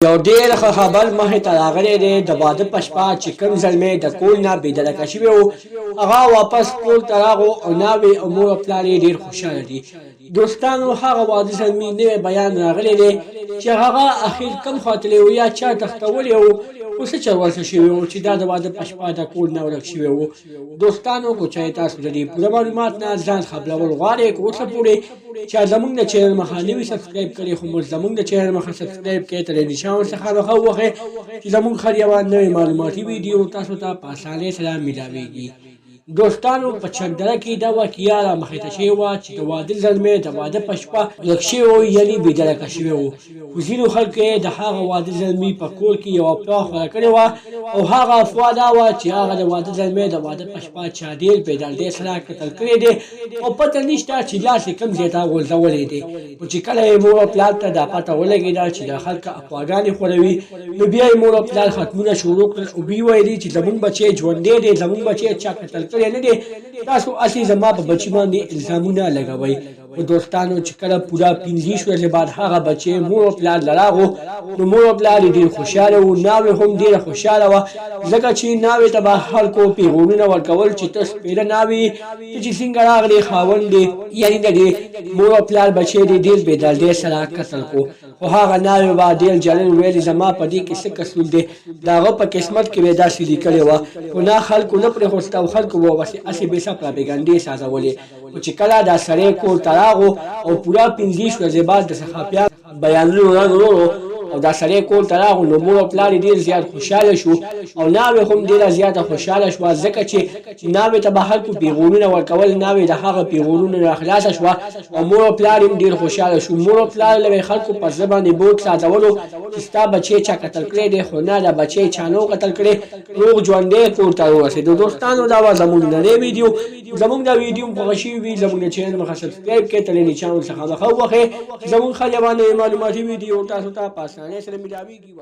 یو ډېر ښه خبر مخې ته راغلی دی د واده په شپه چې کوم زلمی د کور نه بېدرکه شوی و هغه واپس کور ته راغو او ناوې او مور او پلار یې ډېر خوشحاله دي. دوستانو هغه واده زلمي نوی بیان راغلی دی چې هغه اخر کوم خوا تللی و یا چا تښتولی و خو څه چل ورته شوي و چې دا د واده په شپه د کور نه ورک شوی و. دوستانو که چېرې تاسو د دې پوره معلومات نه ځان خبرول غواړئ که اوسه پورې چا زموږ د چینل مخه نه وي سبسکرایب کړی خو موږ زموږ د چینل مخه سبسکرایب کړئ تر نشان ورڅخه مخه ووهئ چې زموږ هر یوه نوې معلوماتي ویډیو تاسو ته په اسانۍ سره میلاویږي. دوستانو په چکدره کې دا واقعه رامخې ته شوې وه چې د واده زلمی د واده په شپه ورک شوی و یعنې بېدرکه شوی و خو ځینو خلکو یې د هغه واده زلمي په کور کې یوه افوا خوره کړې وه او هغه افوا دا وه چې هغه د واده زلمی د واده په شپه چا ډېر بېدردۍ سره قتل کړی دی او پته نشته چې لاس یې کوم ځای ته غورځولی دی. خو چې کله یې مور او پلار ته دا پته ولګېده چې دا خلک افواګانې خوروي نو بیا یې مور او پلار ختمونه شروع کړل او ویې ویلي چې زموږ بچی ژوندی دی زموږ بچی چا قتل نه دی تاسو اصلي زما په بچي باندې الزامونه لګوئ. خو دوستانو چې کله پوره 15 ورځې بعد هغه بچی مور او پلار له راغو نو مور او پلار یې ډېر خوشحاله وو ناوې هم ډېره خوشحاله وه ځکه چې ناوې ته به خلکو پیغورونه ورکول چې ته سپېره ناوې ته چې څنګه راغلې خاوند دی یعنې د دې مور او پلار بچی دې ډېر بېدردۍ سره قتل کړو. خو هغه ناوې به ډېر جلل ویلې زما په دې کې څه قصور دی د هغه په قسمت کې به یې داسې لیکلې وه خو نه خلکو نه پرېښوسته او خلکو به هسې بېڅه پراپېګنډې سازولې. خو چې کله دا سړی کور ته راغو او پوره 15 ورځې بعد د صحافیانو بیانونو رنګ وروړو او دا سړی کور ته راغو نو مور او پلار یې ډېر زیات خوشحاله شو او ناوې هم ډېره زیاته خوشحاله شوه ځکه چې ناوې ته به خلکو پیغورونه ورکول ناوې د هغه پیغورونو نه خلاصه شوه او مور او پلار هم ډېر خوشحاله شو. مور او پلار له خلکو په زړه باندې بوج ساتولو چې ستا بچی چا قتل کړی دی خو نه دا بچی چا نه قتل کړی روغ ژوندی کور ته ورسېدو. دوستانو دا وه زموږ نننۍ ویډیو زموږ دا ویډیو خوښه شوي وي زموږ د چینل مخه سبسکرایب کړئ تر نشان ورڅخه مخه ووهئ چې زموږ هر یوه نوې معلوماتي ویډیو تاسو ته په اسانۍ سره میلاویږي.